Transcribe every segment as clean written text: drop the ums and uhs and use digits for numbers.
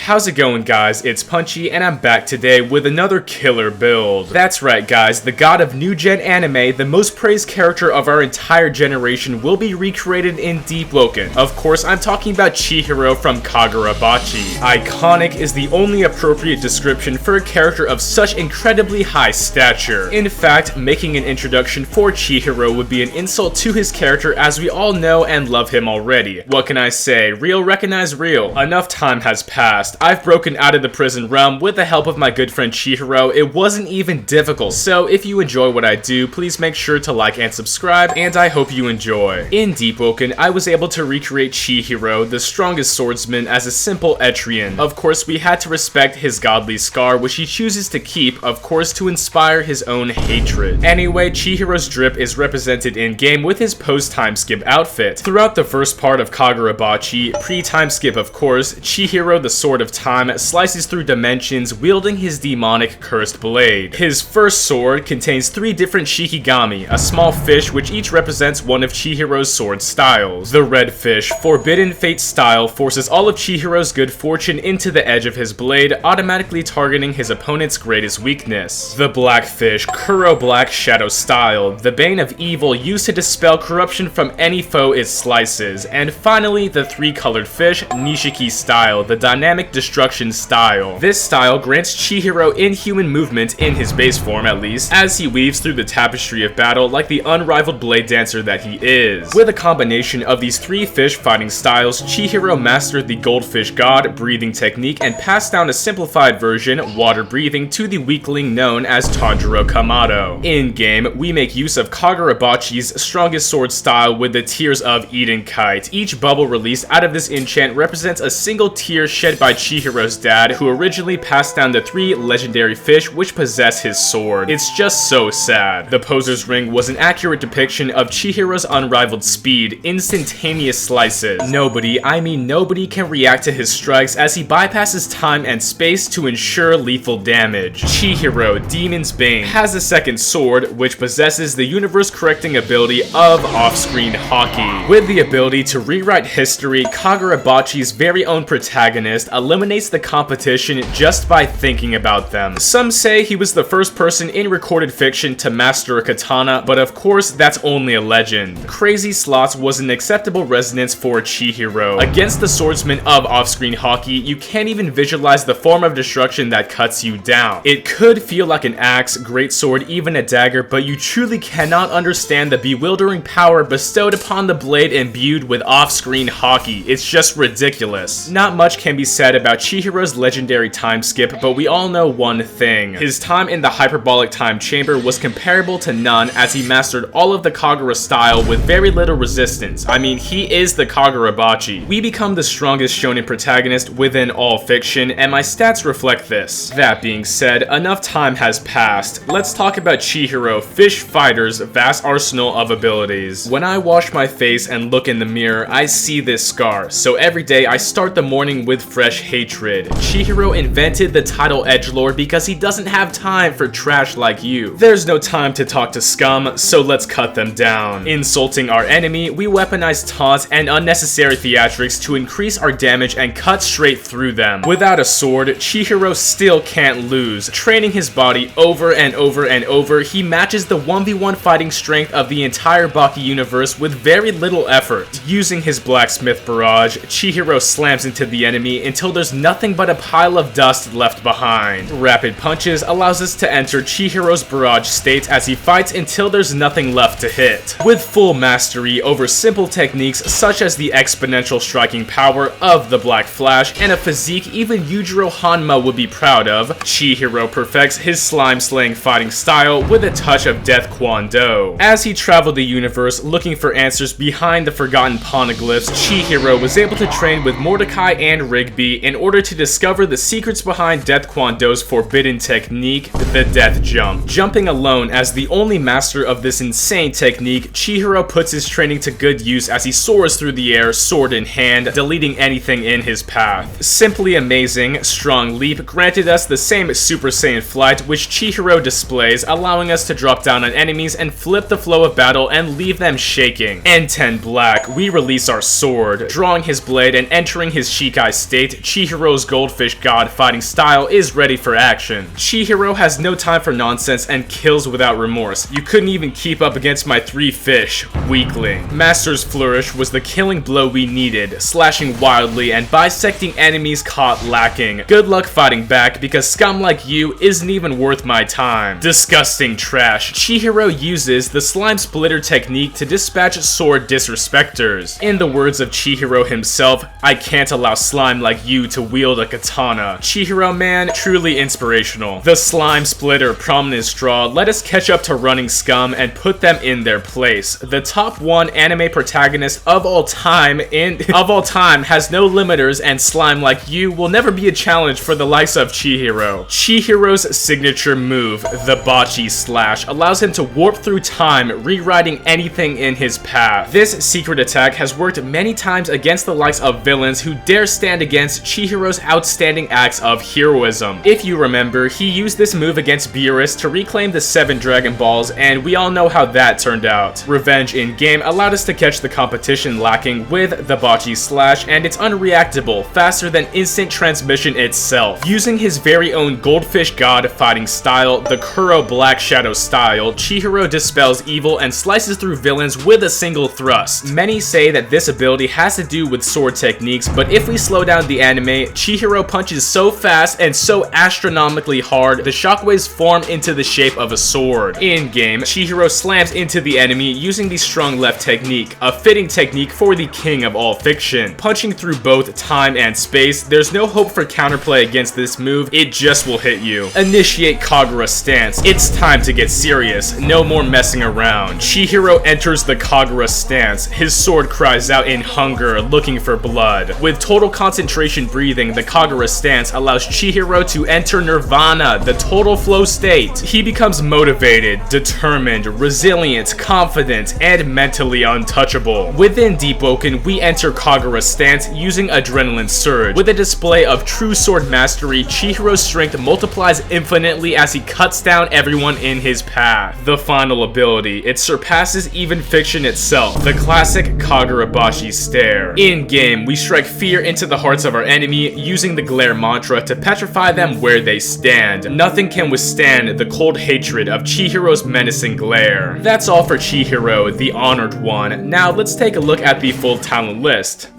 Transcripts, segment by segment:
How's it going, guys? It's Punchy, and I'm back today with another killer build. That's right, guys, the god of new-gen anime, the most praised character of our entire generation, will be recreated in Deepwoken. Of course, I'm talking about Chihiro from Kagura Bachi. Iconic is the only appropriate description for a character of such incredibly high stature. In fact, making an introduction for Chihiro would be an insult to his character, as we all know and love him already. What can I say? Real recognize real. Enough time has passed. I've broken out of the prison realm with the help of my good friend Chihiro. It wasn't even difficult, so if you enjoy what I do, please make sure to like and subscribe, and I hope you enjoy. In Deepwoken, I was able to recreate Chihiro, the strongest swordsman, as a simple Etrian. Of course, we had to respect his godly scar, which he chooses to keep, of course, to inspire his own hatred. Anyway, Chihiro's drip is represented in-game with his post-time skip outfit. Throughout the first part of Kagura Bachi, pre-time skip of course, Chihiro, the Sword of Time, slices through dimensions wielding his demonic cursed blade. His first sword contains 3 different shikigami, a small fish which each represents one of Chihiro's sword styles. The red fish, Forbidden Fate style, forces all of Chihiro's good fortune into the edge of his blade, automatically targeting his opponent's greatest weakness. The black fish, Kuro Black Shadow style, the bane of evil used to dispel corruption from any foe it slices. And finally, the 3-colored fish, Nishiki style, the dynamic destruction style. This style grants Chihiro inhuman movement, in his base form at least, as he weaves through the tapestry of battle like the unrivaled blade dancer that he is. With a combination of these 3 fish fighting styles, Chihiro mastered the goldfish god breathing technique and passed down a simplified version, water breathing, to the weakling known as Tanjiro Kamado. In-game, we make use of Kagura Bachi's strongest sword style with the Tears of Eden Kite. Each bubble released out of this enchant represents a single tear shed by Chihiro's dad, who originally passed down the 3 legendary fish which possess his sword. It's just so sad. The Poser's Ring was an accurate depiction of Chihiro's unrivaled speed, instantaneous slices. Nobody, I mean nobody, can react to his strikes as he bypasses time and space to ensure lethal damage. Chihiro, Demon's Bane, has a second sword which possesses the universe-correcting ability of off-screen hockey. With the ability to rewrite history, Kagura Bachi's very own protagonist eliminates the competition just by thinking about them. Some say he was the first person in recorded fiction to master a katana, but of course that's only a legend. Crazy Slots was an acceptable resonance for Chihiro. Against the swordsman of off-screen hockey, you can't even visualize the form of destruction that cuts you down. It could feel like an axe, greatsword, even a dagger, but you truly cannot understand the bewildering power bestowed upon the blade imbued with off-screen hockey. It's just ridiculous. Not much can be said about Chihiro's legendary time skip, but we all know one thing. His time in the hyperbolic time chamber was comparable to none, as he mastered all of the Kagura style with very little resistance. I mean, he is the Kagura Bachi. We become the strongest shonen protagonist within all fiction, and my stats reflect this. That being said, enough time has passed. Let's talk about Chihiro, Fish Fighter's vast arsenal of abilities. When I wash my face and look in the mirror, I see this scar, so every day I start the morning with fresh hatred. Chihiro invented the title edgelord because he doesn't have time for trash like you. There's no time to talk to scum, so let's cut them down. Insulting our enemy, we weaponize taunts and unnecessary theatrics to increase our damage and cut straight through them. Without a sword, Chihiro still can't lose. Training his body over and over and over, he matches the 1v1 fighting strength of the entire Baki universe with very little effort. Using his blacksmith barrage, Chihiro slams into the enemy until there's nothing but a pile of dust left behind. Rapid punches allows us to enter Chihiro's barrage state as he fights until there's nothing left to hit. With full mastery over simple techniques such as the exponential striking power of the Black Flash and a physique even Yujiro Hanma would be proud of, Chihiro perfects his slime-slaying fighting style with a touch of Death Kwon-do. As he traveled the universe looking for answers behind the forgotten poneglyphs, Chihiro was able to train with Mordecai and Rigby in order to discover the secrets behind Death Kwon-do's forbidden technique, the Death Jump. Jumping alone as the only master of this insane technique, Chihiro puts his training to good use as he soars through the air, sword in hand, deleting anything in his path. Simply amazing. Strong Leap granted us the same Super Saiyan flight which Chihiro displays, allowing us to drop down on enemies and flip the flow of battle and leave them shaking. N10 Black, we release our sword. Drawing his blade and entering his Shikai state, Chihiro's goldfish god fighting style is ready for action. Chihiro has no time for nonsense and kills without remorse. You couldn't even keep up against my 3 fish, weakling. Master's Flourish was the killing blow we needed, slashing wildly and bisecting enemies caught lacking. Good luck fighting back because scum like you isn't even worth my time. Disgusting trash. Chihiro uses the slime splitter technique to dispatch sword disrespecters. In the words of Chihiro himself, I can't allow slime like you to wield a katana. Chihiro man, truly inspirational. The slime splitter prominent straw let us catch up to running scum and put them in their place. The top 1 anime protagonist of all time has no limiters, and slime like you will never be a challenge for the likes of Chihiro. Chihiro's signature move, the Bachi slash, allows him to warp through time, rewriting anything in his path. This secret attack has worked many times against the likes of villains who dare stand against Chihiro's outstanding acts of heroism. If you remember, he used this move against Beerus to reclaim the 7 Dragon Balls, and we all know how that turned out. Revenge in-game allowed us to catch the competition lacking with the Bachi slash, and it's unreactable, faster than instant transmission itself. Using his very own goldfish god fighting style, the Kuro Black Shadow style, Chihiro dispels evil and slices through villains with a single thrust. Many say that this ability has to do with sword techniques, but if we slow down the anime, Chihiro punches so fast and so astronomically hard, the shockwaves form into the shape of a sword. In-game, Chihiro slams into the enemy using the strong left technique, a fitting technique for the king of all fiction. Punching through both time and space, there's no hope for counterplay against this move, it just will hit you. Initiate Kagura stance. It's time to get serious, no more messing around. Chihiro enters the Kagura stance, his sword cries out in hunger, looking for blood. With total concentration breathing, the Kagura stance allows Chihiro to enter nirvana, the total flow state. He becomes motivated, determined, resilient, confident, and mentally untouchable. Within Deepwoken, we enter Kagura stance using Adrenaline Surge. With a display of true sword mastery, Chihiro's strength multiplies infinitely as he cuts down everyone in his path. The final ability, it surpasses even fiction itself, the classic Kagura Bachi stare. In-game, we strike fear into the hearts of our enemy using the glare mantra to petrify them where they stand. Nothing can withstand the cold hatred of Chihiro's menacing glare. That's all for Chihiro, the honored one. Now let's take a look at the full talent list.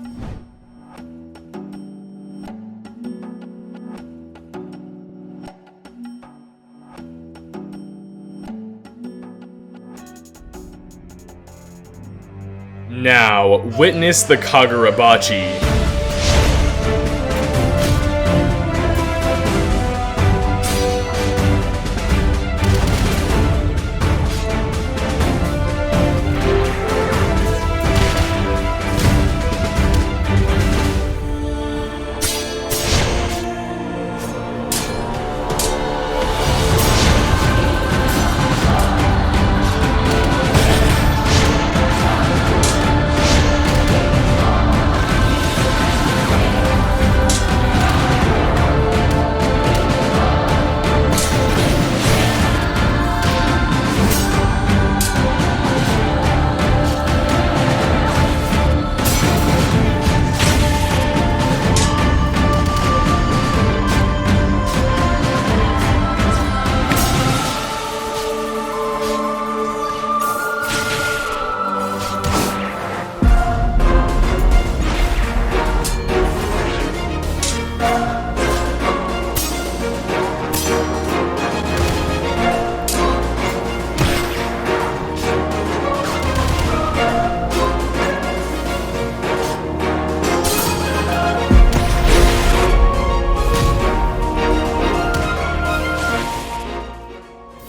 Now, witness the Kagura Bachi.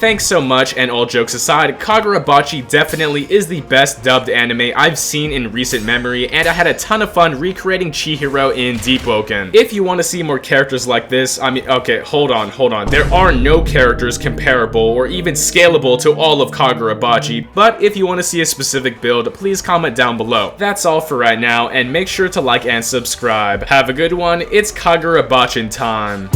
Thanks so much, and all jokes aside, Kagura Bachi definitely is the best dubbed anime I've seen in recent memory, and I had a ton of fun recreating Chihiro in Deepwoken. If you want to see more characters like this, okay, hold on. There are no characters comparable or even scalable to all of Kagura Bachi, but if you want to see a specific build, please comment down below. That's all for right now, and make sure to like and subscribe. Have a good one, it's Kagura Bachin time.